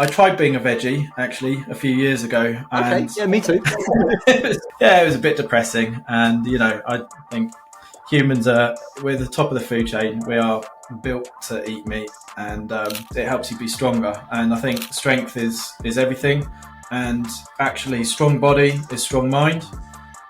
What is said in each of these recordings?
I tried being a veggie actually a few years ago, Okay, and yeah, me too. it was a bit depressing. And I think we're the top of the food chain. We are built to eat meat, and it helps you be stronger. And I think strength is everything. And actually, strong body is strong mind,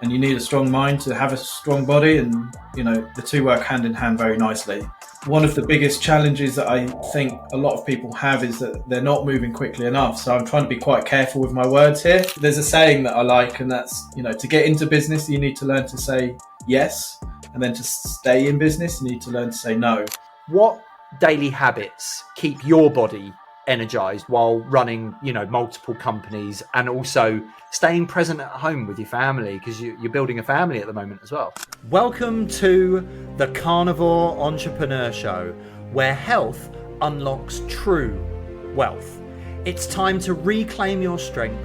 and you need a strong mind to have a strong body. And the two work hand in hand very nicely. One of the biggest challenges that I think a lot of people have is that they're not moving quickly enough. So I'm trying to be quite careful with my words here. There's a saying that I like, and that's, to get into business, you need to learn to say yes. And then to stay in business, you need to learn to say no. What daily habits keep your body energized while running, multiple companies, and also staying present at home with your family, because you're building a family at the moment as well? Welcome to the Carnivore Entrepreneur Show, where health unlocks true wealth. It's time to reclaim your strength,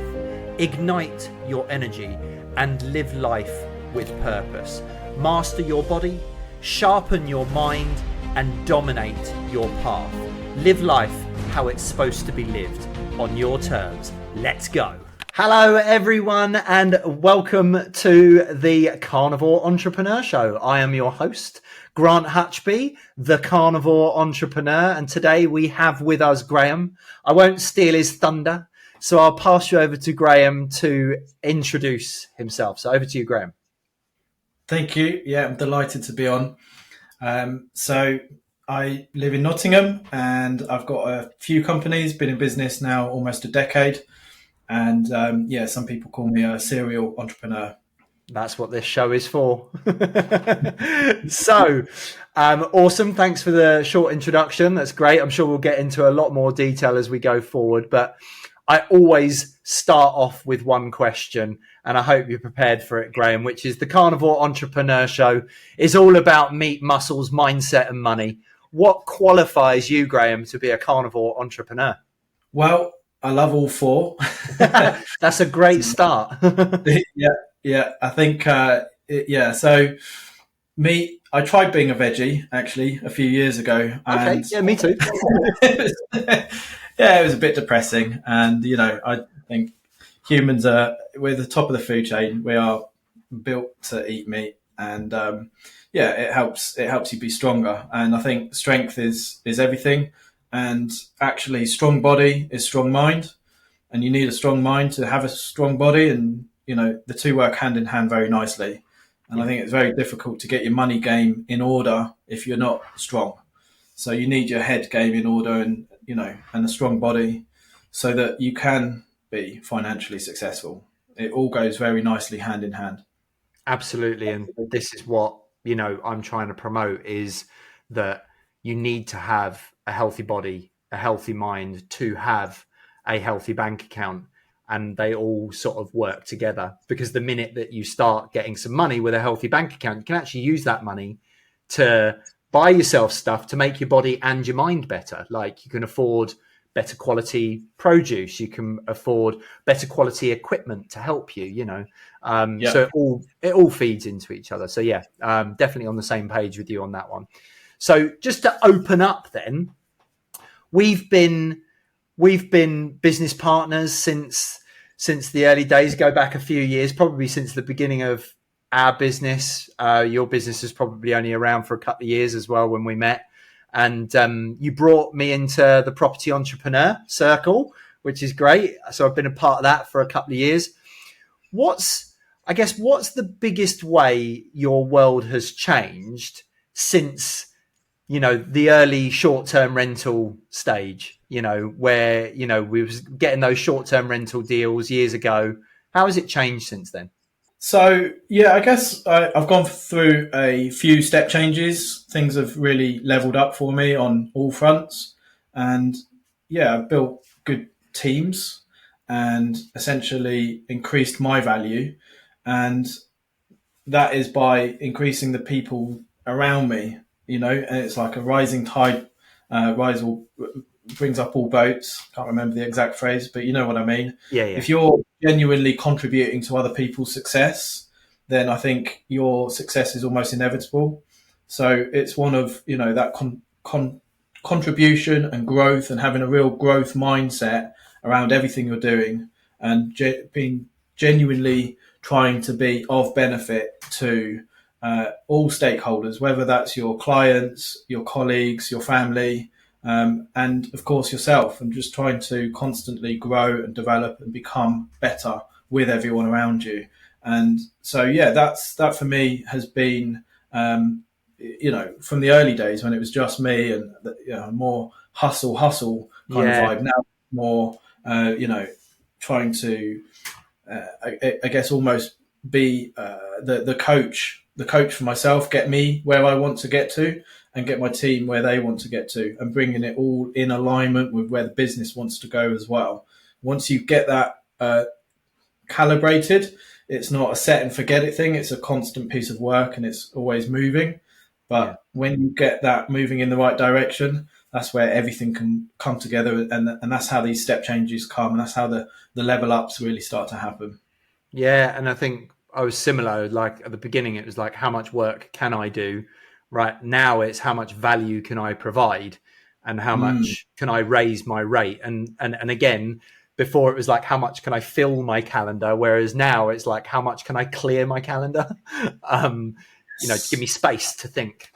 ignite your energy, and live life with purpose. Master your body, sharpen your mind, and dominate your path. Live life how it's supposed to be lived, on your terms. Let's go. Hello everyone, and welcome to the Carnivore Entrepreneur Show. I am your host, Grant Hutchby, the Carnivore Entrepreneur, and today we have with us Graham. I won't steal his thunder, so I'll pass you over to Graham to introduce himself. So over to you, Graham. Thank you. Yeah, I'm delighted to be on. So I live in Nottingham, and I've got a few companies, been in business now almost a decade. And some people call me a serial entrepreneur. That's what this show is for. So, awesome. Thanks for the short introduction. That's great. I'm sure we'll get into a lot more detail as we go forward. But I always start off with one question, and I hope you're prepared for it, Graham, which is the Carnivore Entrepreneur Show is all about meat, muscles, mindset, and money. What qualifies you, Graham, to be a carnivore entrepreneur? Well, I love all four. That's a great start. Yeah. I think, So me, I tried being a veggie actually a few years ago. Okay, yeah, me too. It was a bit depressing. And, I think we're the top of the food chain. We are built to eat meat, and it helps you be stronger. And I think strength is everything. And actually, strong body is strong mind, and you need a strong mind to have a strong body. And the two work hand in hand very nicely. And I think it's very difficult to get your money game in order if you're not strong. So you need your head game in order, and a strong body, so that you can be financially successful. It all goes very nicely hand in hand. Absolutely. And this is what, I'm trying to promote, is that you need to have a healthy body, a healthy mind to have a healthy bank account. And they all sort of work together, because the minute that you start getting some money with a healthy bank account, you can actually use that money to buy yourself stuff to make your body and your mind better. Like, you can afford better quality produce, you can afford better quality equipment to help you, So it all feeds into each other. So definitely on the same page with you on that one. So just to open up then, we've been business partners since the early days. Go back a few years, probably since the beginning of our business. Your business is probably only around for a couple of years as well when we met. And you brought me into the property entrepreneur circle, which is great. So I've been a part of that for a couple of years. What's the biggest way your world has changed since, the early short-term rental stage, where, we was getting those short-term rental deals years ago? How has it changed since then? So, I guess I've gone through a few step changes. Things have really leveled up for me on all fronts. And I've built good teams and essentially increased my value. And that is by increasing the people around me, and it's like a rising tide brings up all boats. Can't remember the exact phrase, but you know what I mean. Yeah. If you're genuinely contributing to other people's success, then I think your success is almost inevitable. So it's one of, that contribution and growth, and having a real growth mindset around everything you're doing, and being genuinely trying to be of benefit to all stakeholders, whether that's your clients, your colleagues, your family, and of course yourself, and just trying to constantly grow and develop and become better with everyone around you. And so, yeah, that for me has been, from the early days when it was just me and more hustle kind of vibe. Now more, trying to, I guess, almost be the coach for myself, get me where I want to get to, and get my team where they want to get to, and bringing it all in alignment with where the business wants to go as well. Once you get that calibrated, it's not a set and forget it thing. It's a constant piece of work, and it's always moving. But when you get that moving in the right direction, that's where everything can come together, and that's how these step changes come, and that's how the level ups really start to happen. Yeah, and I think I was similar. Like at the beginning, it was like, how much work can I do? Right now, it's how much value can I provide, and how much can I raise my rate? And again, before it was like, how much can I fill my calendar? Whereas now it's like, how much can I clear my calendar? To give me space to think.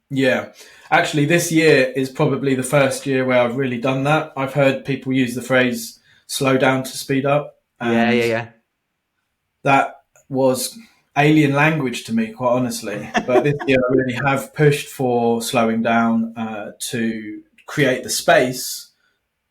Yeah, actually, this year is probably the first year where I've really done that. I've heard people use the phrase "slow down to speed up." And yeah. That was alien language to me, quite honestly. But this year, I really have pushed for slowing down to create the space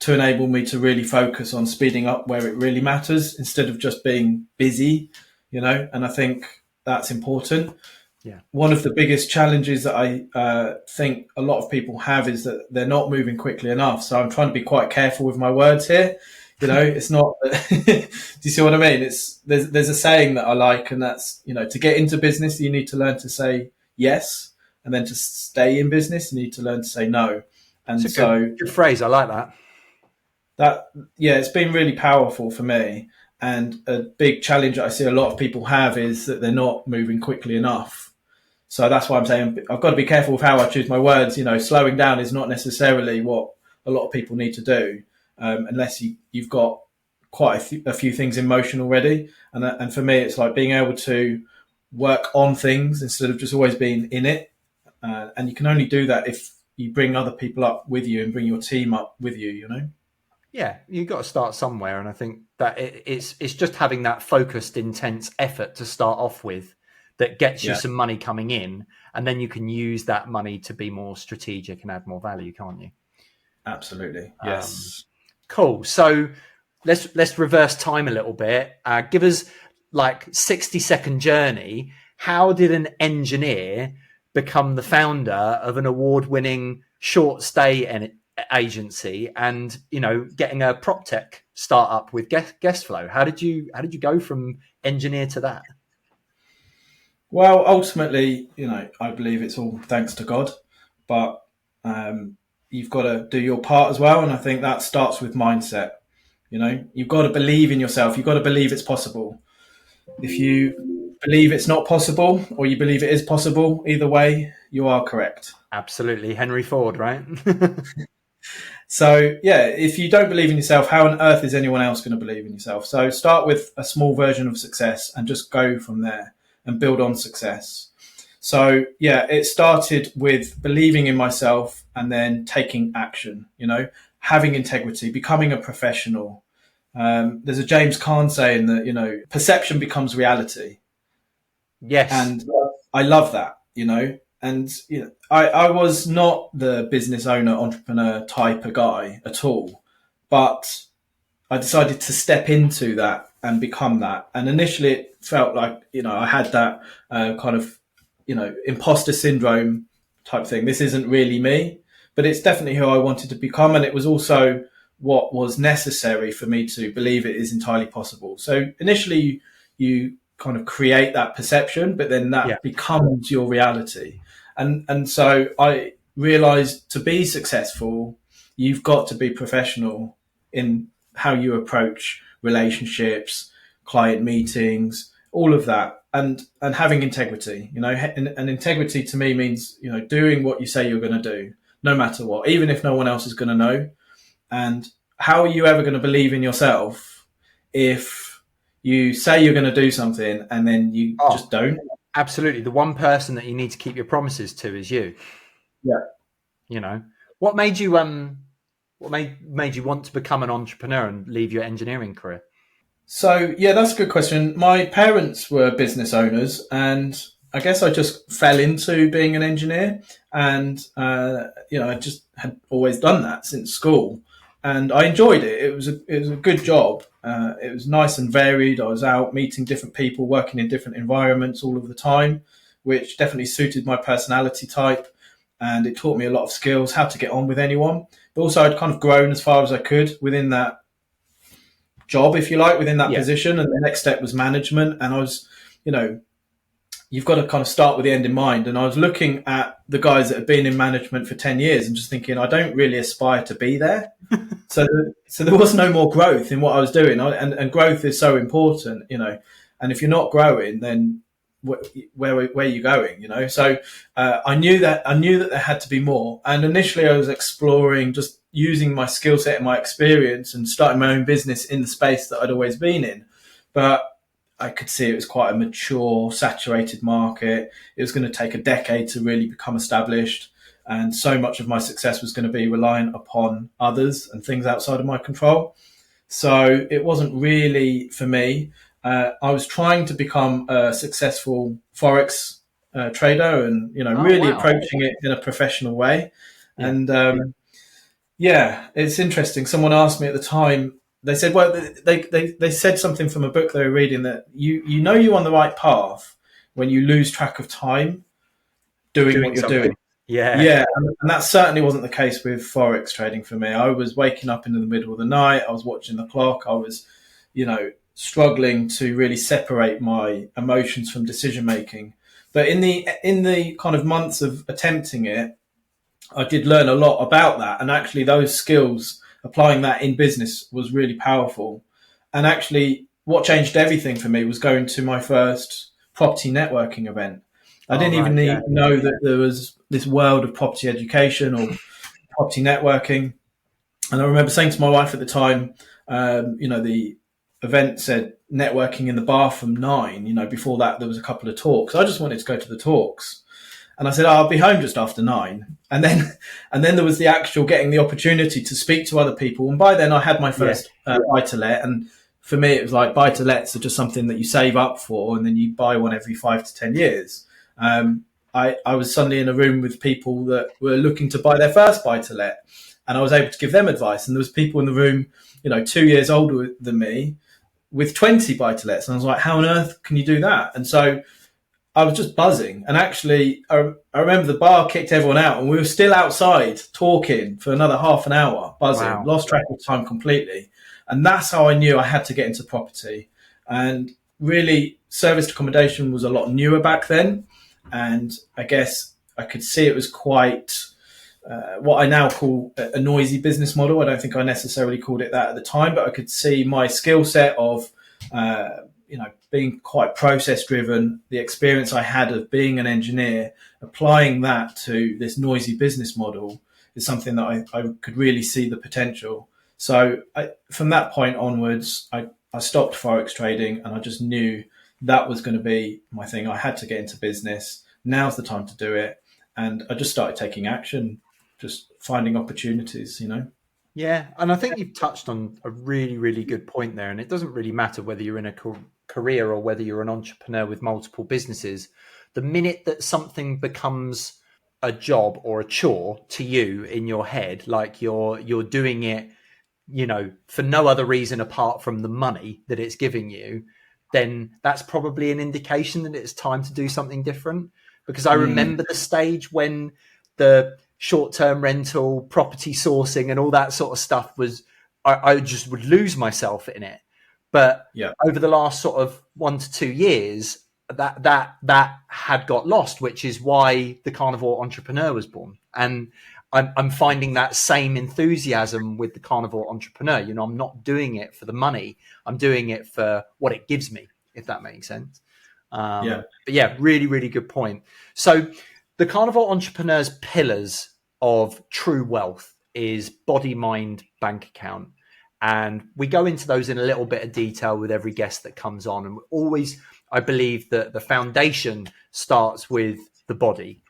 to enable me to really focus on speeding up where it really matters, instead of just being busy, and I think that's important. Yeah. One of the biggest challenges that I think a lot of people have is that they're not moving quickly enough. So I'm trying to be quite careful with my words here. It's not, do you see what I mean? There's a saying that I like, and that's, to get into business, you need to learn to say yes. And then to stay in business, you need to learn to say no. And it's a good phrase. I like that. It's been really powerful for me. And a big challenge that I see a lot of people have is that they're not moving quickly enough. So that's why I'm saying I've got to be careful with how I choose my words. Slowing down is not necessarily what a lot of people need to do, unless you've got quite a few things in motion already. And for me, it's like being able to work on things instead of just always being in it. And you can only do that if you bring other people up with you and bring your team up with you, Yeah, you've got to start somewhere. And I think that it's just having that focused, intense effort to start off with that gets you some money coming in, and then you can use that money to be more strategic and add more value, can't you? Absolutely. Yes. Cool. So let's reverse time a little bit. Give us like 60-second journey. How did an engineer become the founder of an award-winning short stay agency, and getting a prop tech startup with guest flow? How did you go from engineer to that? Well, ultimately, I believe it's all thanks to God, but you've got to do your part as well. And I think that starts with mindset. You've got to believe in yourself. You've got to believe it's possible. If you believe it's not possible, or you believe it is possible, either way, you are correct. Absolutely. Henry Ford, right? So, if you don't believe in yourself, how on earth is anyone else going to believe in yourself? So start with a small version of success and just go from there and build on success. So, it started with believing in myself and then taking action, having integrity, becoming a professional. There's a James Caan saying that, perception becomes reality. Yes. And I love that, And I was not the business owner, entrepreneur type of guy at all, but I decided to step into that and become that. And initially, it felt like I had that kind of imposter syndrome type thing. This isn't really me, but it's definitely who I wanted to become, and it was also what was necessary for me to believe it is entirely possible. So initially, you kind of create that perception, but then that becomes your reality. And so I realized, to be successful, you've got to be professional in how you approach relationships, client meetings, all of that, and having integrity. And integrity to me means doing what you say you're going to do, no matter what, even if no one else is going to know. And how are you ever going to believe in yourself if you say you're going to do something and then you just don't? Absolutely. The one person that you need to keep your promises to is you. Yeah. You know, what made you made you want to become an entrepreneur and leave your engineering career? So, yeah, that's a good question. My parents were business owners, and I guess I just fell into being an engineer. And, I just had always done that since school. And I enjoyed it. It was a good job. It was nice and varied. I was out meeting different people, working in different environments all of the time, which definitely suited my personality type. And it taught me a lot of skills, how to get on with anyone. But also, I'd kind of grown as far as I could within that job, if you like, within that position. And the next step was management. And I was, you've got to kind of start with the end in mind. And I was looking at the guys that had been in management for 10 years and just thinking, I don't really aspire to be there. so there was no more growth in what I was doing. And growth is so important, and if you're not growing, then where are you going, so I knew that there had to be more. And initially I was exploring just using my skill set and my experience and starting my own business in the space that I'd always been in, but I could see it was quite a mature, saturated market. It was going to take a decade to really become established, and so much of my success was going to be reliant upon others and things outside of my control. So it wasn't really for me. I was trying to become a successful Forex trader and, really approaching it in a professional way. Yeah. And it's interesting. Someone asked me at the time, they said, well, they said something from a book they were reading that you're on the right path when you lose track of time doing what you're something. Doing. Yeah. And that certainly wasn't the case with Forex trading for me. I was waking up into the middle of the night. I was watching the clock. I was, struggling to really separate my emotions from decision making. But in the kind of months of attempting it, I did learn a lot about that. And actually those skills, applying that in business was really powerful. And actually what changed everything for me was going to my first property networking event. I didn't even know that there was this world of property education or property networking. And I remember saying to my wife at the time, the event said networking in the bar from 9. Before that, there was a couple of talks. I just wanted to go to the talks. And I said, I'll be home just after 9. And then there was the actual getting the opportunity to speak to other people. And by then I had my first buy-to-let. And for me, it was like buy-to-lets are just something that you save up for, and then you buy one every 5 to 10 years. I was suddenly in a room with people that were looking to buy their first buy-to-let, and I was able to give them advice. And there was people in the room, 2 years older than me, with 20 buy-to-lets. And I was like, how on earth can you do that? And so I was just buzzing. And actually, I remember the bar kicked everyone out, and we were still outside talking for another half an hour, buzzing, lost track of time completely. And that's how I knew I had to get into property. And really, serviced accommodation was a lot newer back then. And I guess I could see it was quite what I now call a noisy business model. I don't think I necessarily called it that at the time, but I could see my skill set of, being quite process driven, the experience I had of being an engineer, applying that to this noisy business model is something that I could really see the potential. So from that point onwards, I stopped Forex trading, and I just knew that was going to be my thing. I had to get into business. Now's the time to do it. And I just started taking action, just finding opportunities, Yeah. And I think you've touched on a really, really good point there. And it doesn't really matter whether you're in a career or whether you're an entrepreneur with multiple businesses. The minute that something becomes a job or a chore to you in your head, like you're doing it, for no other reason apart from the money that it's giving you, then that's probably an indication that it's time to do something different. Because I remember the stage when the short-term rental, property sourcing and all that sort of stuff was, I just would lose myself in it. But over the last sort of 1 to 2 years, that had got lost, which is why the Carnivore Entrepreneur was born. And I'm finding that same enthusiasm with the Carnivore Entrepreneur. I'm not doing it for the money. I'm doing it for what it gives me, if that makes sense. But really, really good point. So the Carnivore Entrepreneur's pillars of true wealth is body, mind, bank account. And we go into those in a little bit of detail with every guest that comes on. And always, I believe that the foundation starts with the body.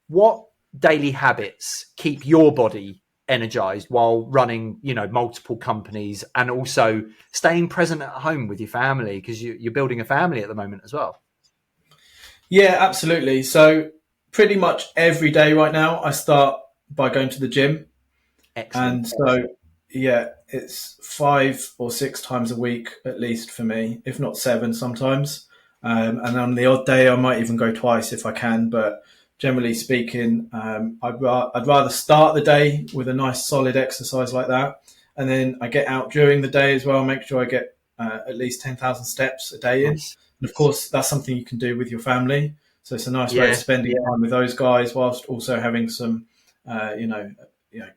What daily habits keep your body energized while running, multiple companies, and also staying present at home with your family, because you're building a family at the moment as well? Yeah, absolutely. So pretty much every day right now, I start by going to the gym. Excellent. And so, yeah, it's 5 or 6 times a week, at least for me, if not 7 sometimes. And on the odd day, I might even go twice if I can. But generally speaking, I'd rather start the day with a nice solid exercise like that. And then I get out during the day as well, make sure I get at least 10,000 steps a day in. Nice. And of course, that's something you can do with your family. So it's a nice way of spending time with those guys whilst also having some,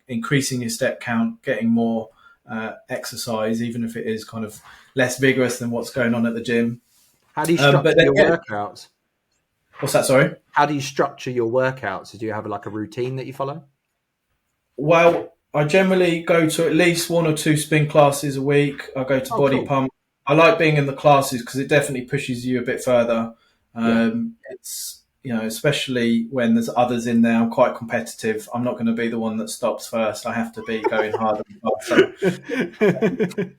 increasing your step count, getting more exercise, even if it is kind of less vigorous than what's going on at the gym. How do you structure your workouts? What's that, sorry? How do you structure your workouts? Do you have a routine that you follow? Well, I generally go to at least 1 or 2 spin classes a week. I go to body pump. I like being in the classes because it definitely pushes you a bit further. It's, especially when there's others in there, I'm quite competitive. I'm not going to be the one that stops first. I have to be going harder and faster.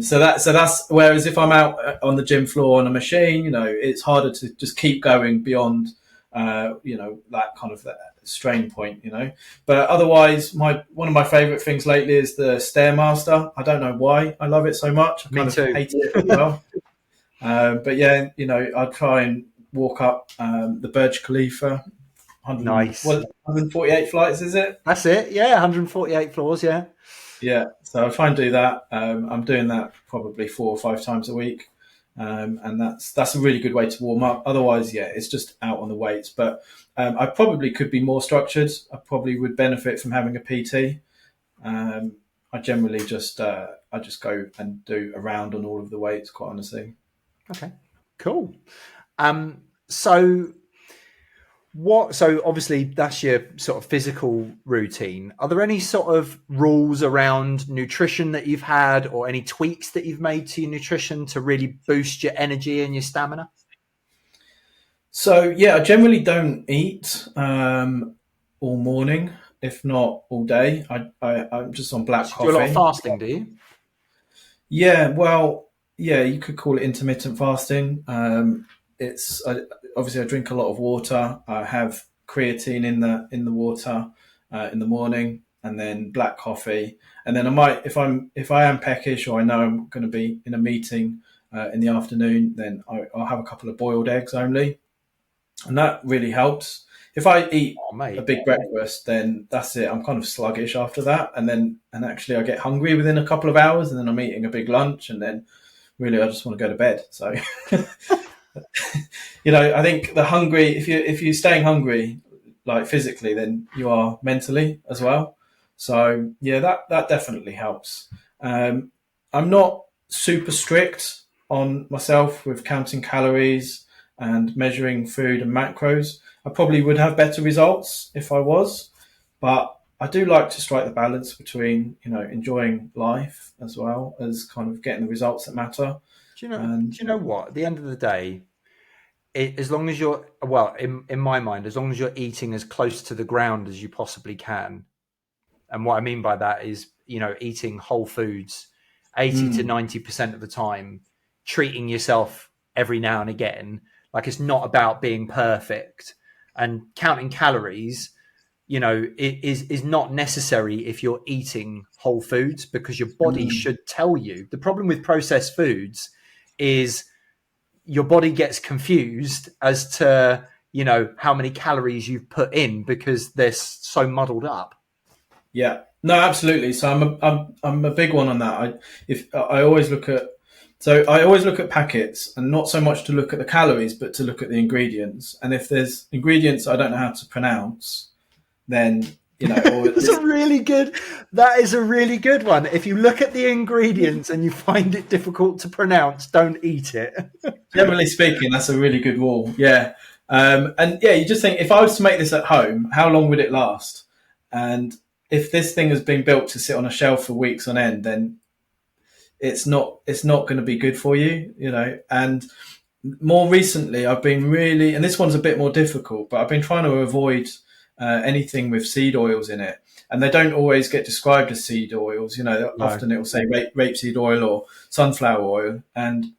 So that's, whereas if I'm out on the gym floor on a machine, it's harder to just keep going beyond, that kind of that strain point, But otherwise, one of my favourite things lately is the Stairmaster. I don't know why I love it so much. I kind of hate it as well. But yeah, I try and walk up the Burj Khalifa. Nice. 148 flights, is it? That's it. Yeah, 148 floors. Yeah. Yeah. So I try and do that. I'm doing that probably 4 or 5 times a week. And that's a really good way to warm up. Otherwise, yeah, it's just out on the weights. But I probably could be more structured. I probably would benefit from having a PT. I generally just go and do a round on all of the weights, quite honestly. Okay, cool. So obviously that's your sort of physical routine. Are there any sort of rules around nutrition that you've had, or any tweaks that you've made to your nutrition to really boost your energy and your stamina? So yeah, I generally don't eat all morning, if not all day. I'm just on black coffee. Do a lot of fasting, do you? Yeah, well, yeah, you could call it intermittent fasting. Obviously I drink a lot of water. I have creatine in the water in the morning, and then black coffee. And then I might, if I am peckish or I know I'm going to be in a meeting in the afternoon, then I'll have a couple of boiled eggs only, and that really helps. If I eat a big breakfast, then that's it. I'm kind of sluggish after that, and actually I get hungry within a couple of hours, and then I'm eating a big lunch, and then really I just want to go to bed. So. I think the hungry, if you're staying hungry, like physically, then you are mentally as well. So yeah, that definitely helps. I'm not super strict on myself with counting calories and measuring food and macros. I probably would have better results if I was, but I do like to strike the balance between, enjoying life as well as kind of getting the results that matter. Do you know what? At the end of the day, as long as you're, in my mind, as long as you're eating as close to the ground as you possibly can. And what I mean by that is, eating whole foods 80 to 90% of the time, treating yourself every now and again. Like, it's not about being perfect, and counting calories, it is not necessary if you're eating whole foods, because your body should tell you. The problem with processed foods is your body gets confused as to, how many calories you've put in, because they're so muddled up. Yeah, no, absolutely. So I'm a big one on that. I always look at packets, and not so much to look at the calories, but to look at the ingredients. And if there's ingredients I don't know how to pronounce, then that is a really good one. If you look at the ingredients and you find it difficult to pronounce, don't eat it. Generally speaking, that's a really good rule. Yeah. And yeah, you just think, if I was to make this at home, how long would it last? And if this thing has been built to sit on a shelf for weeks on end, then it's not going to be good for you, you know. And more recently, I've been really, and this one's a bit more difficult, but I've been trying to avoid anything with seed oils in it. And they don't always get described as seed oils. You know, No. often it will say rapeseed oil or sunflower oil, and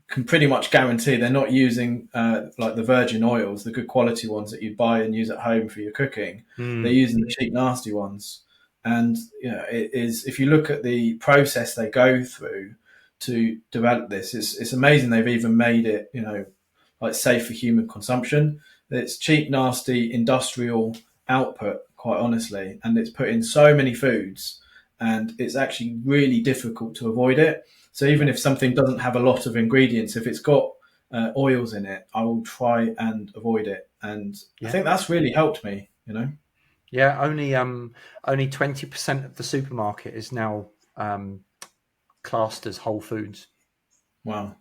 can pretty much guarantee they're not using like the virgin oils, the good quality ones that you buy and use at home for your cooking. They're using the cheap, nasty ones. And you know, it is, if you look at the process they go through to develop this, it's amazing. They've even made it, you know, like safe for human consumption. It's cheap, nasty, industrial output, quite honestly, and it's put in so many foods, and it's actually really difficult to avoid it. So even if something doesn't have a lot of ingredients, if it's got oils in it, I will try and avoid it. And I think that's really helped me, you know. Yeah, only 20% of the supermarket is now classed as whole foods. Wow.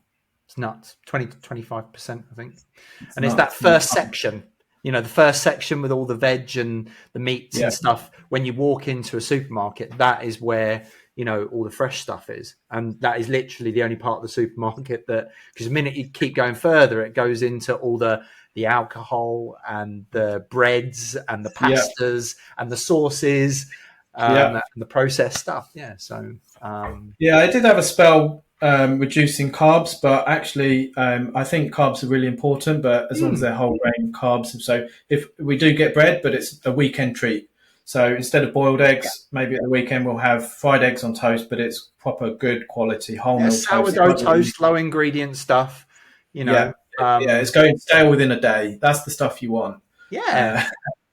It's nuts. 20 to 25%, I think. And nuts. It's that first section, you know, the first section with all the veg and the meats and stuff. When you walk into a supermarket, that is where, you know, all the fresh stuff is. And that is literally the only part of the supermarket that, because the minute you keep going further, it goes into all the alcohol and the breads and the pastas and the sauces and the processed stuff. Yeah. So, I did have a spell reducing carbs, but actually I think carbs are really important, but as long as they're whole grain carbs. So if we do get bread, but it's a weekend treat. So instead of boiled eggs, maybe at the weekend we'll have fried eggs on toast, but it's proper good quality whole milk sourdough toast, low ingredient stuff, you know. It's going stale within a day. That's the stuff you want. Yeah.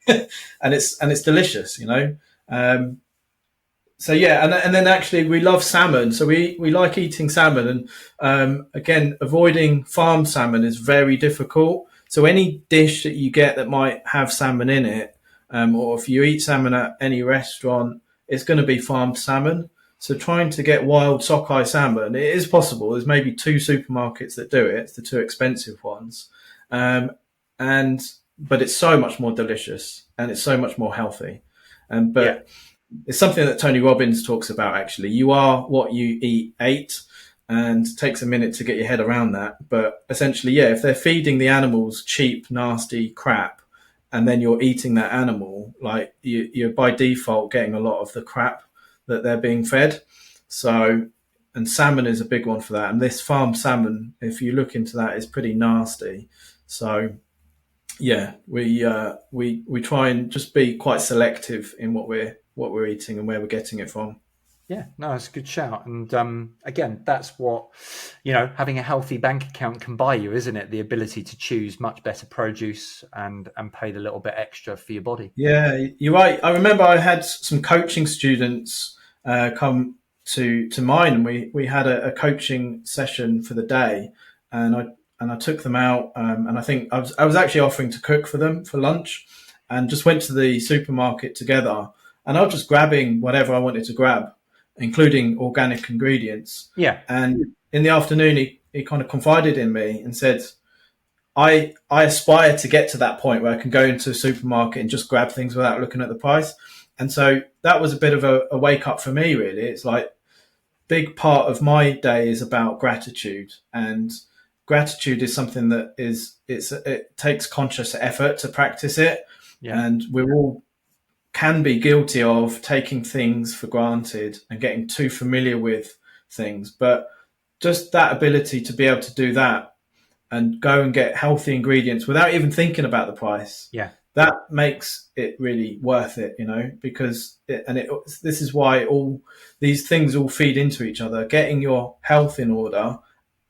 And it's delicious, you know. So and then actually we love salmon, so we like eating salmon, and again, avoiding farmed salmon is very difficult. So any dish that you get that might have salmon in it, or if you eat salmon at any restaurant, it's going to be farmed salmon. So trying to get wild sockeye salmon, it is possible. There's maybe 2 supermarkets that do it. It's the 2 expensive ones, but it's so much more delicious and it's so much more healthy. It's something that Tony Robbins talks about, actually. You are what you ate, and it takes a minute to get your head around that. But essentially, if they're feeding the animals cheap, nasty crap, and then you're eating that animal, like you're by default getting a lot of the crap that they're being fed. So, and salmon is a big one for that. And this farmed salmon, if you look into that, is pretty nasty. So, we try and just be quite selective in what we're eating and where we're getting it from. Yeah, no, it's a good shout. And again, that's what, you know, having a healthy bank account can buy you, isn't it? The ability to choose much better produce and pay the little bit extra for your body. Yeah, you're right. I remember I had some coaching students come to mine, and we had a coaching session for the day, and I took them out, and I think I was actually offering to cook for them for lunch, and just went to the supermarket together, and I was just grabbing whatever I wanted to grab, including organic ingredients. Yeah. And in the afternoon, he kind of confided in me and said, I aspire to get to that point where I can go into a supermarket and just grab things without looking at the price. And so that was a bit of a wake up for me, really. It's like big part of my day is about gratitude, and gratitude is something that it takes conscious effort to practice it. Yeah. And we all can be guilty of taking things for granted and getting too familiar with things. But just that ability to be able to do that and go and get healthy ingredients without even thinking about the price. Yeah. That makes it really worth it, you know, because this is why all these things all feed into each other. Getting your health in order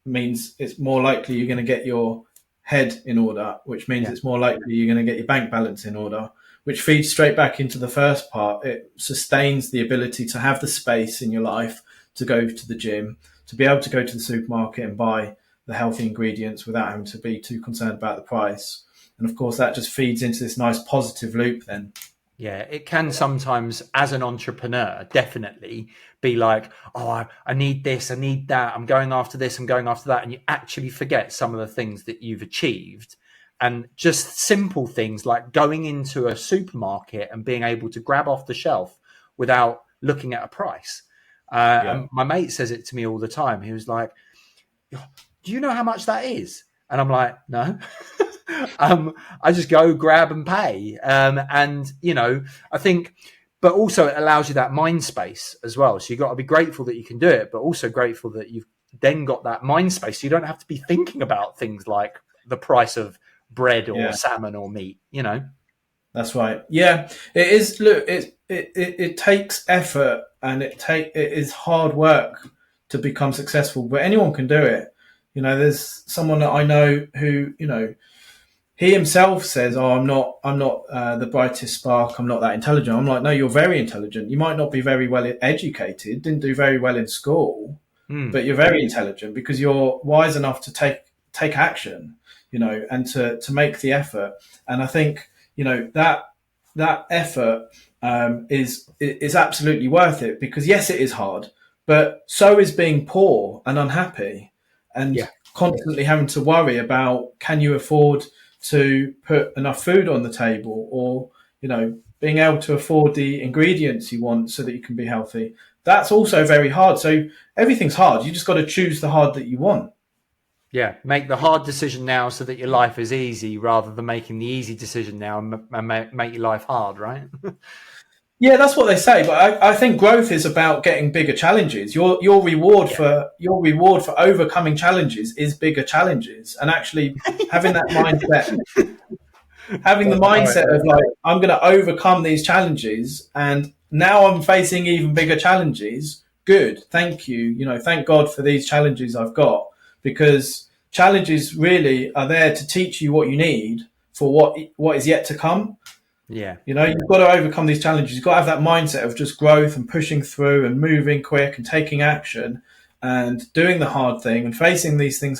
means it's more likely you're going to get your head in order, which means it's more likely you're going to get your bank balance in order, which feeds straight back into the first part. It sustains the ability to have the space in your life to go to the gym, to be able to go to the supermarket and buy the healthy ingredients without having to be too concerned about the price. And of course, that just feeds into this nice positive loop then. Yeah, it can sometimes, as an entrepreneur, definitely be like, oh, I need this, I need that, I'm going after this, I'm going after that. And you actually forget some of the things that you've achieved And just simple things like going into a supermarket and being able to grab off the shelf without looking at a price. And my mate says it to me all the time. He was like, do you know how much that is? And I'm like, no. I just go grab and pay. And, you know, I think, but also it allows you that mind space as well. So you've got to be grateful that you can do it, but also grateful that you've then got that mind space. So you don't have to be thinking about things like the price of bread or salmon or meat, you know. That's right. Yeah, it is. Look, it takes effort, and it is hard work to become successful, but anyone can do it. You know, there's someone that I know who, you know, he himself says, "Oh, I'm not the brightest spark. I'm not that intelligent." I'm like, "No, you're very intelligent. You might not be very well educated, didn't do very well in school, but you're very intelligent because you're wise enough to take action, you know, and to make the effort." And I think, you know, that effort is absolutely worth it, because yes, it is hard, but so is being poor and unhappy and constantly having to worry about, can you afford to put enough food on the table, or, you know, being able to afford the ingredients you want so that you can be healthy. That's also very hard. So everything's hard. You just got to choose the hard that you want. Yeah, make the hard decision now so that your life is easy, rather than making the easy decision now and make your life hard, right? Yeah, that's what they say. But I think growth is about getting bigger challenges. Your reward for overcoming challenges is bigger challenges, and actually having that mindset, having the mindset of like, I'm going to overcome these challenges, and now I'm facing even bigger challenges. Good, thank you. You know, thank God for these challenges I've got, because challenges really are there to teach you what you need for what is yet to come. Yeah. You know, you've got to overcome these challenges. You've got to have that mindset of just growth and pushing through and moving quick and taking action and doing the hard thing and facing these things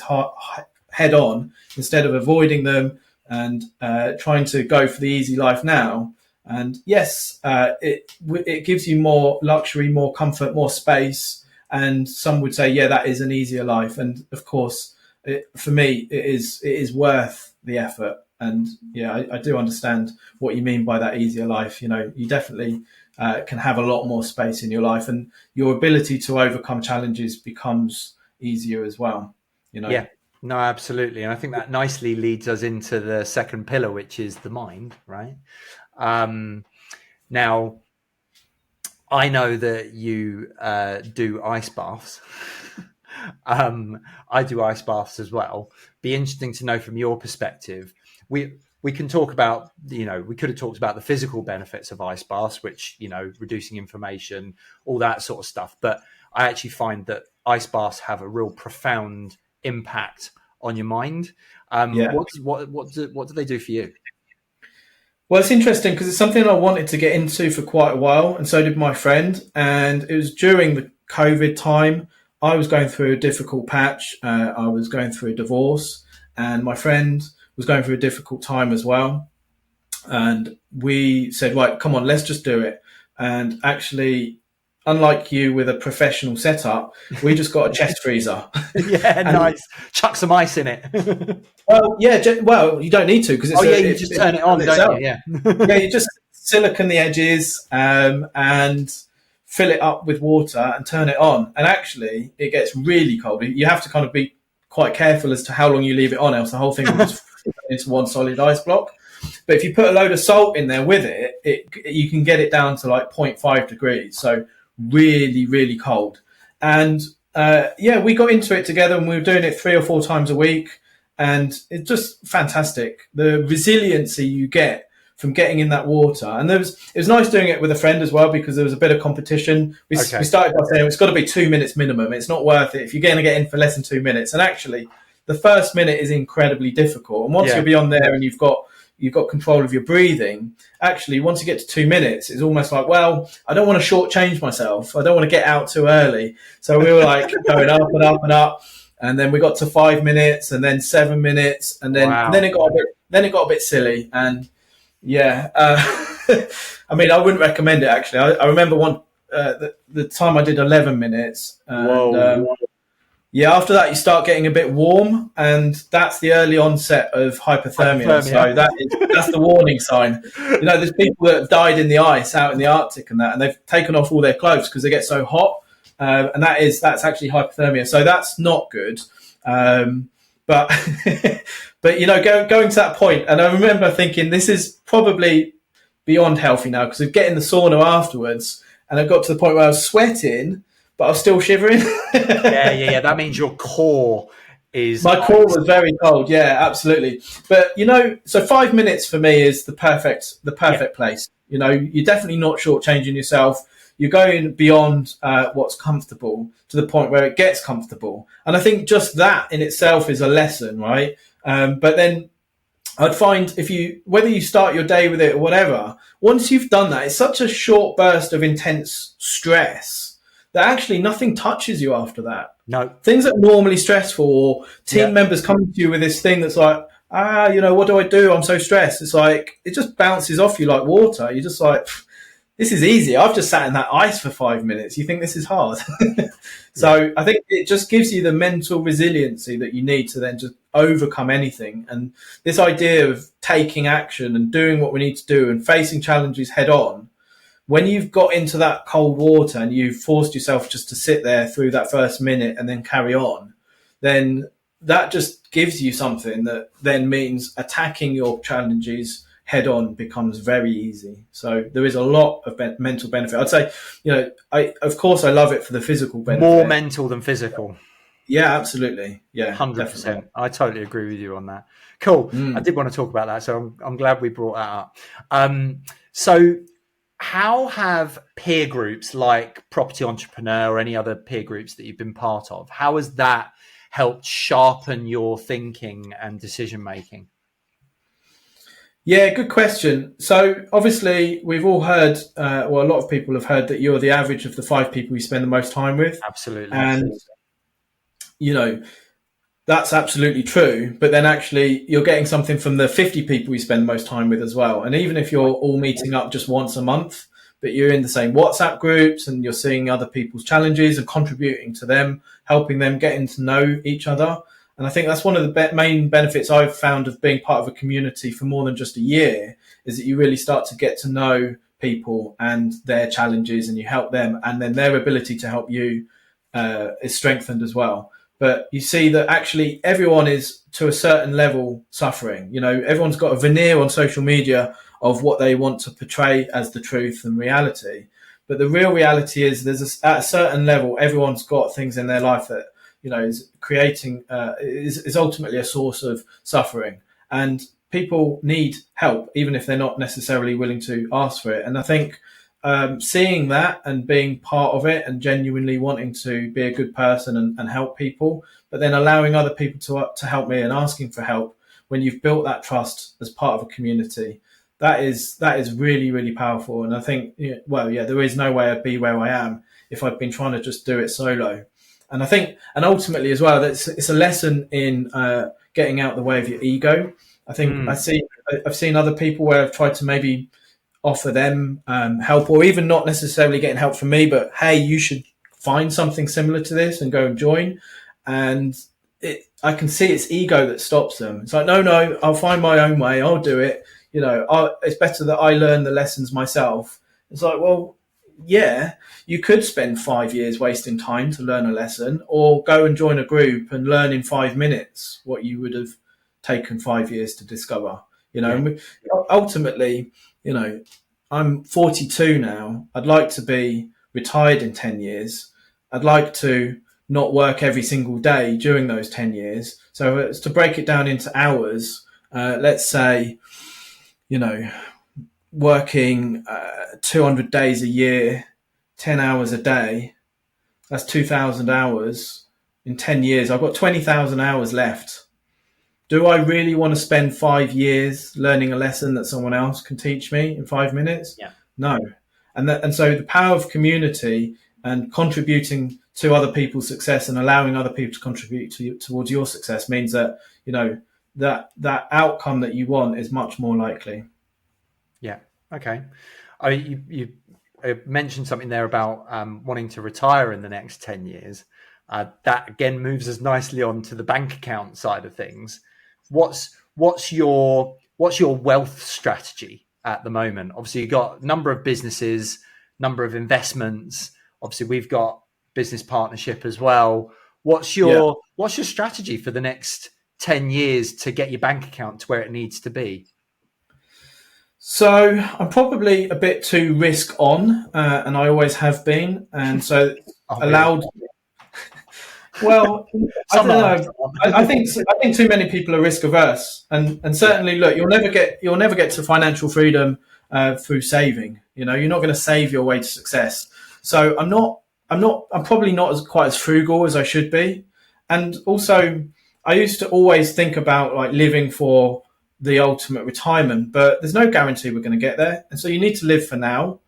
head on, instead of avoiding them and trying to go for the easy life now. And yes, it gives you more luxury, more comfort, more space. And some would say, yeah, that is an easier life. And of course, for me, it is worth the effort. And yeah, I do understand what you mean by that easier life. You know, you definitely can have a lot more space in your life, and your ability to overcome challenges becomes easier as well. You know. Yeah, no, absolutely. And I think that nicely leads us into the second pillar, which is the mind, right? Now, I know that you do ice baths. I do ice baths as well. Be interesting to know from your perspective. We can talk about, you know, we could have talked about the physical benefits of ice baths, which, you know, reducing inflammation, all that sort of stuff. But I actually find that ice baths have a real profound impact on your mind. What do they do for you? Well, it's interesting because it's something I wanted to get into for quite a while, and so did my friend. And it was during the COVID time. I was going through a difficult patch. I was going through a divorce, and my friend was going through a difficult time as well. And we said, right, come on, let's just do it. And actually, unlike you with a professional setup, we just got a chest freezer. Yeah, nice. Chuck some ice in it. Well, yeah. Well, you don't need to, because you just turn it on, don't you? Yeah. Yeah, you just silicone the edges and fill it up with water and turn it on. And actually, it gets really cold. You have to kind of be quite careful as to how long you leave it on, else the whole thing will just into one solid ice block. But if you put a load of salt in there with it, you can get it down to like 0.5 degrees. So really, really cold. And we got into it together, and we were doing it 3 or 4 times a week. And it's just fantastic, the resiliency you get from getting in that water. And it was nice doing it with a friend as well, because there was a bit of competition. We started by saying it's got to be 2 minutes minimum. It's not worth it if you're going to get in for less than 2 minutes. And actually, the first minute is incredibly difficult. And once you'll be on there and you've got control of your breathing, actually, once you get to 2 minutes, it's almost like, well, I don't want to shortchange myself. I don't want to get out too early. So we were like going up and up and up. And then we got to 5 minutes, and then 7 minutes, and then it got a bit silly. And I mean, I wouldn't recommend it actually. I remember the time I did 11 minutes. And, Yeah, after that, you start getting a bit warm, and that's the early onset of hypothermia. So that's the warning sign. You know, there's people that have died in the ice out in the Arctic and they've taken off all their clothes because they get so hot, and that's actually hypothermia. So that's not good. But but you know, going to that point, and I remember thinking this is probably beyond healthy now because of getting the sauna afterwards, and I got to the point where I was sweating, but I was still shivering. Yeah. That means your core is My core was very cold. Yeah, absolutely. But you know, so 5 minutes for me is the perfect place. You know, you're definitely not shortchanging yourself. You're going beyond what's comfortable to the point where it gets comfortable. And I think just that in itself is a lesson, right? But then I'd find whether you start your day with it or whatever, once you've done that, it's such a short burst of intense stress that actually nothing touches you after that. No. Things that are normally stressful, or team members coming to you with this thing that's like, you know, what do I do? I'm so stressed. It's like, it just bounces off you like water. You're just like, this is easy. I've just sat in that ice for 5 minutes. You think this is hard? So I think it just gives you the mental resiliency that you need to then just overcome anything. And this idea of taking action and doing what we need to do and facing challenges head on, when you've got into that cold water and you've forced yourself just to sit there through that first minute and then carry on, then that just gives you something that then means attacking your challenges head on becomes very easy. So there is a lot of mental benefit. I'd say, you know, of course I love it for the physical benefit. More mental than physical. Yeah, absolutely. Yeah, 100%. definitely. I totally agree with you on that. Cool. I did want to talk about that, so I'm glad we brought that up. So how have peer groups like Property Entrepreneur or any other peer groups that you've been part of, how has that helped sharpen your thinking and decision making? Yeah, good question. So obviously we've all heard, a lot of people have heard that you're the average of the 5 people you spend the most time with. Absolutely. And, you know, that's absolutely true. But then actually you're getting something from the 50 people you spend the most time with as well. And even if you're all meeting up just once a month, but you're in the same WhatsApp groups and you're seeing other people's challenges and contributing to them, helping them, getting to know each other. And I think that's one of the main benefits I've found of being part of a community for more than just a year, is that you really start to get to know people and their challenges, and you help them, and then their ability to help you is strengthened as well. But you see that actually everyone is to a certain level suffering. You know, everyone's got a veneer on social media of what they want to portray as the truth and reality. But the real reality is at a certain level, everyone's got things in their life that, you know, is creating, is ultimately a source of suffering. And people need help, even if they're not necessarily willing to ask for it. And I think seeing that and being part of it and genuinely wanting to be a good person and help people, but then allowing other people to help me and asking for help, when you've built that trust as part of a community, that is really, really powerful. And I think, there is no way I'd be where I am if I'd been trying to just do it solo. And I think, and ultimately as well, it's a lesson in getting out the way of your ego. I think I've seen other people where I've tried to maybe offer them help, or even not necessarily getting help from me, but hey, you should find something similar to this and go and join. And I can see it's ego that stops them. It's like, no, I'll find my own way. I'll do it. You know, it's better that I learn the lessons myself. It's like, well, yeah, you could spend 5 years wasting time to learn a lesson, or go and join a group and learn in 5 minutes what you would have taken 5 years to discover. You know, and ultimately, you know, I'm 42 now. I'd like to be retired in 10 years. I'd like to not work every single day during those 10 years. So it's to break it down into hours. Let's say, you know, working 200 days a year, 10 hours a day, that's 2,000 hours. In 10 years, I've got 20,000 hours left. Do I really want to spend 5 years learning a lesson that someone else can teach me in 5 minutes? Yeah. No. And so the power of community and contributing to other people's success and allowing other people to contribute towards your success means that, you know, that outcome that you want is much more likely. Yeah. Okay. You mentioned something there about wanting to retire in the next 10 years. That again moves us nicely on to the bank account side of things. What's your wealth strategy at the moment? Obviously, you've got a number of businesses, number of investments. Obviously, we've got business partnership as well. What's your strategy for the next 10 years to get your bank account to where it needs to be? So I'm probably a bit too risk on, and I always have been, and so allowed. Well, I don't know. I think too many people are risk averse, and certainly, look, you'll never get to financial freedom through saving. You're not going to save your way to success. So I'm probably not quite as frugal as I should be, and also I used to always think about like living for the ultimate retirement, but there's no guarantee we're going to get there, and so you need to live for now.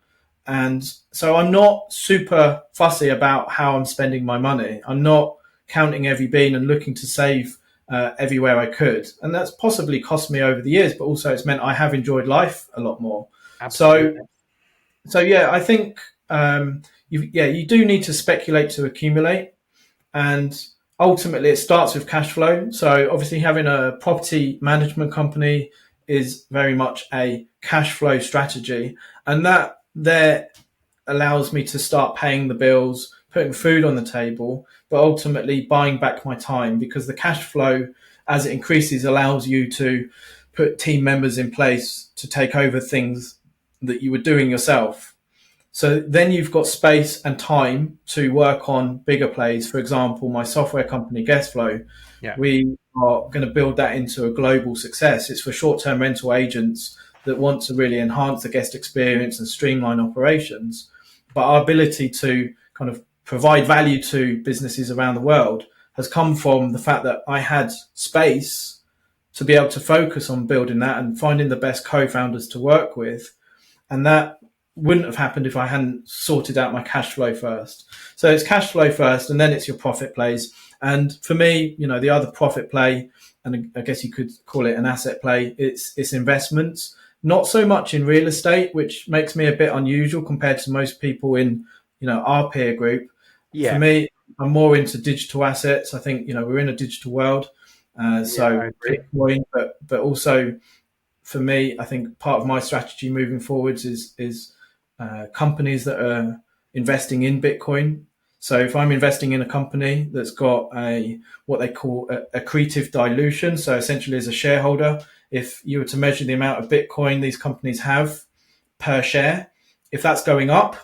And so I'm not super fussy about how I'm spending my money. I'm not counting every bean and looking to save everywhere I could. And that's possibly cost me over the years, but also it's meant I have enjoyed life a lot more. Absolutely. So yeah, I think you do need to speculate to accumulate. And ultimately it starts with cash flow. So obviously having a property management company is very much a cash flow strategy. And that there allows me to start paying the bills, putting food on the table, but ultimately buying back my time, because the cash flow, as it increases, allows you to put team members in place to take over things that you were doing yourself. So then you've got space and time to work on bigger plays. For example, my software company, Guestflow, we are going to build that into a global success. It's for short-term rental agents that want to really enhance the guest experience and streamline operations. But our ability to kind of provide value to businesses around the world has come from the fact that I had space to be able to focus on building that and finding the best co-founders to work with. And that wouldn't have happened if I hadn't sorted out my cash flow first. So it's cash flow first, and then it's your profit plays. And for me, the other profit play, and I guess you could call it an asset play, it's investments. Not so much in real estate, which makes me a bit unusual compared to most people in, our peer group. Yeah. For me, I'm more into digital assets. I think, we're in a digital world. So Bitcoin, but also for me, I think part of my strategy moving forwards is companies that are investing in Bitcoin. So if I'm investing in a company that's got what they call accretive dilution, so essentially as a shareholder, if you were to measure the amount of Bitcoin these companies have per share, if that's going up,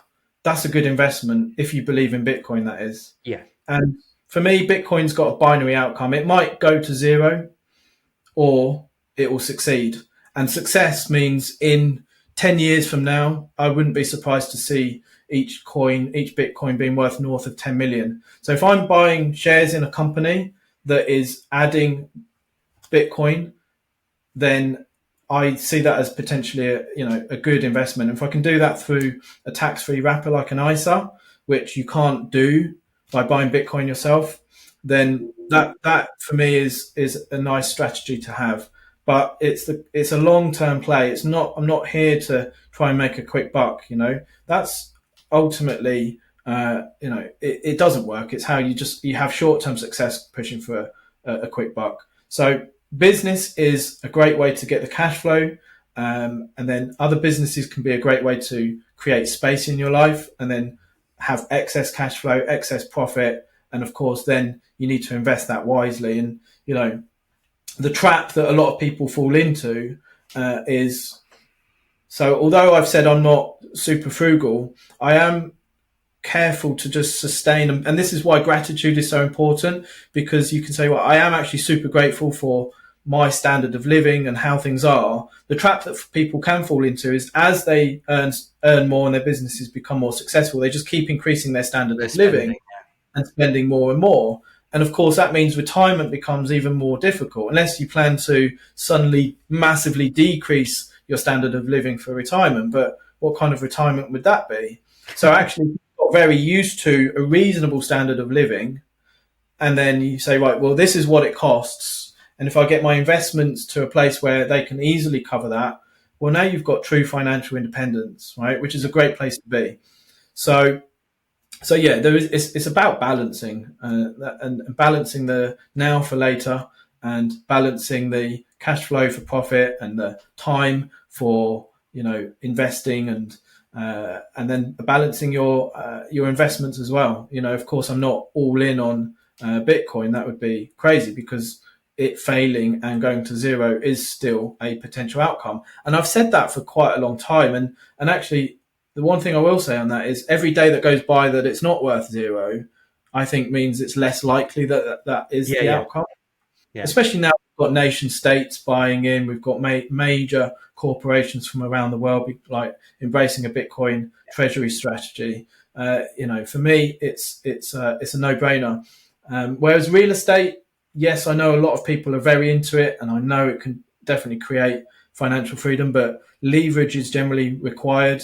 that's a good investment if you believe in Bitcoin, that is. Yeah. And for me, Bitcoin's got a binary outcome. It might go to zero or it will succeed. And success means in 10 years from now, I wouldn't be surprised to see each Bitcoin being worth north of 10 million. So if I'm buying shares in a company that is adding Bitcoin, then I see that as potentially a good investment. If I can do that through a tax-free wrapper like an ISA, which you can't do by buying Bitcoin yourself, then that for me is a nice strategy to have. But it's a long-term play. I'm not here to try and make a quick buck. That's ultimately it doesn't work. It's how you have short-term success pushing for a quick buck. So business is a great way to get the cash flow, and then other businesses can be a great way to create space in your life and then have excess cash flow, excess profit, and of course then you need to invest that wisely. And the trap that a lot of people fall into is, so although I've said I'm not super frugal, I am careful to just sustain, and this is why gratitude is so important, because you can say, well, I am actually super grateful for my standard of living and how things are. The trap that people can fall into is as they earn more and their businesses become more successful, they just keep increasing their standard of living and spending more and more. And of course, that means retirement becomes even more difficult unless you plan to suddenly massively decrease your standard of living for retirement. But what kind of retirement would that be? So actually, got very used to a reasonable standard of living. And then you say, right, well, this is what it costs. And if I get my investments to a place where they can easily cover that, well, now you've got true financial independence, right? Which is a great place to be. So So yeah, it's about balancing and balancing the now for later, and balancing the cash flow for profit, and the time for investing, and then balancing your investments as well. Of course, I'm not all in on Bitcoin. That would be crazy, because it failing and going to zero is still a potential outcome. And I've said that for quite a long time. And actually, the one thing I will say on that is every day that goes by that it's not worth zero, I think means it's less likely that is the outcome. Yeah. Especially now we've got nation states buying in. We've got major corporations from around the world like embracing a Bitcoin treasury strategy. For me, it's a no-brainer. Whereas real estate, yes, I know a lot of people are very into it, and I know it can definitely create financial freedom, but leverage is generally required.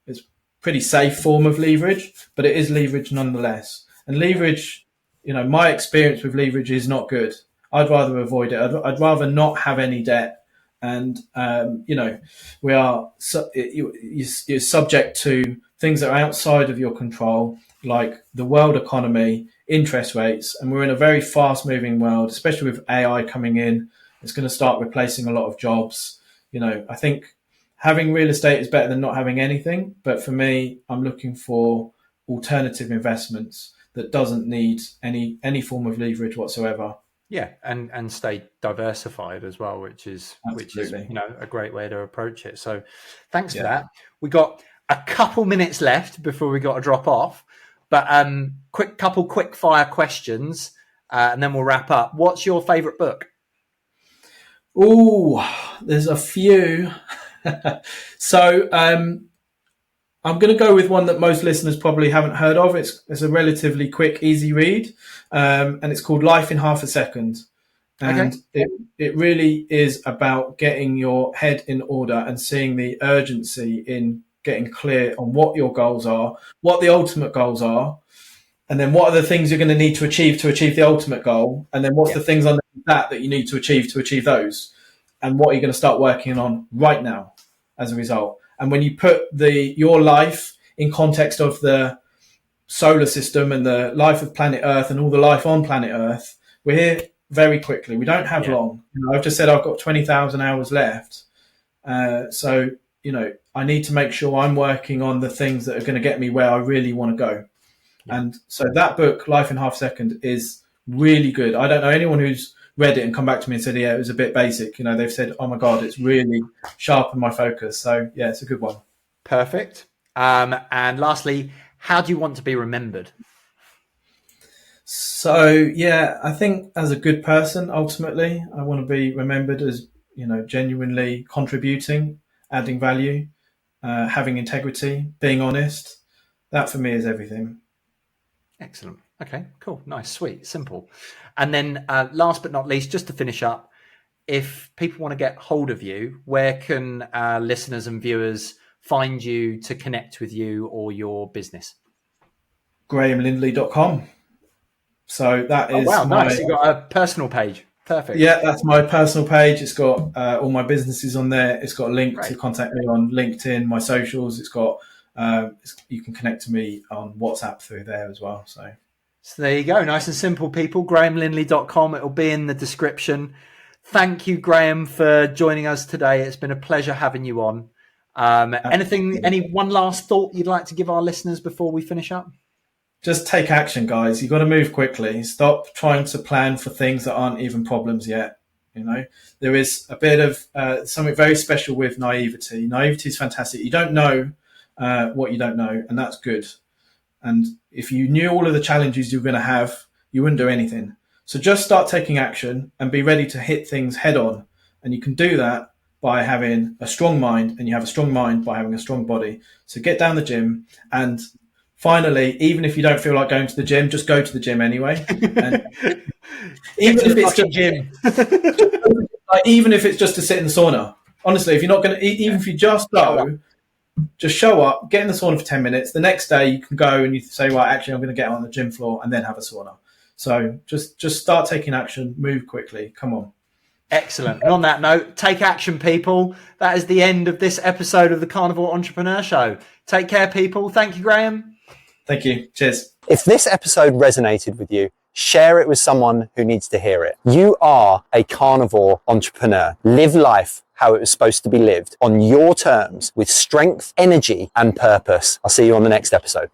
It's a pretty safe form of leverage, but it is leverage nonetheless. And leverage, my experience with leverage is not good. I'd rather avoid it. I'd rather not have any debt. And, we are, you're subject to things that are outside of your control, like the world economy, interest rates. And we're in a very fast moving world, especially with AI coming in. It's going to start replacing a lot of jobs. I think having real estate is better than not having anything. But for me, I'm looking for alternative investments that doesn't need any form of leverage whatsoever. Yeah, and stay diversified as well, which is Absolutely. a great way to approach it. So thanks for that. We got a couple minutes left before we got to drop off, but quick fire questions, and then we'll wrap up. What's your favorite book? Oh, there's a few. So I'm going to go with one that most listeners probably haven't heard of. It's a relatively quick, easy read, and it's called Life in Half a Second. And it really is about getting your head in order and seeing the urgency in getting clear on what your goals are, what the ultimate goals are, and then what are the things you're going to need to achieve the ultimate goal, and then what's the things under that you need to achieve those, and what are you going to start working on right now as a result. And when you put your life in context of the solar system and the life of planet Earth and all the life on planet Earth, we're here very quickly. We don't have long. I've just said I've got 20,000 hours left. So, I need to make sure I'm working on the things that are going to get me where I really want to go. Yeah. And so that book, Life in Half a Second, is really good. I don't know anyone who's read it and come back to me and said, yeah, it was a bit basic. They've said, oh my God, it's really sharpened my focus. So yeah, it's a good one. Perfect. And lastly, how do you want to be remembered? So yeah, I think as a good person, ultimately, I want to be remembered as, genuinely contributing, adding value, having integrity, being honest. That for me is everything. Excellent. Okay, cool. Nice, sweet, simple. And then last but not least, just to finish up, if people want to get hold of you, where can listeners and viewers find you to connect with you or your business? GrahamLindley.com. So that is nice. You've got a personal page. Perfect. Yeah, that's my personal page. It's got all my businesses on there. It's got a link to contact me on LinkedIn, my socials. It's got you can connect to me on WhatsApp through there as well. So there you go. Nice and simple, people. GrahamLindley.com. It'll be in the description. Thank you, Graham, for joining us today. It's been a pleasure having you on. Any one last thought you'd like to give our listeners before we finish up? Just take action, guys. You've got to move quickly. Stop trying to plan for things that aren't even problems yet. There is a bit of something very special with naivety. Naivety is fantastic. You don't know what you don't know, and that's good. And if you knew all of the challenges you're going to have, you wouldn't do anything. So just start taking action and be ready to hit things head on. And you can do that by having a strong mind, and you have a strong mind by having a strong body. So get down the gym, and finally, even if you don't feel like going to the gym, just go to the gym anyway. And even if it's just gym, even if it's just to sit in the sauna. Honestly, if you're not going to, even if you just go, just show up, get in the sauna for 10 minutes. The next day you can go and you say, right, actually, I'm going to get on the gym floor and then have a sauna. So just start taking action, move quickly. Come on. Excellent. And on that note, take action, people. That is the end of this episode of the Carnivore Entrepreneur Show. Take care, people. Thank you, Graham. Thank you. Cheers. If this episode resonated with you, share it with someone who needs to hear it. You are a carnivore entrepreneur. Live life how it was supposed to be lived, on your terms, with strength, energy, and purpose. I'll see you on the next episode.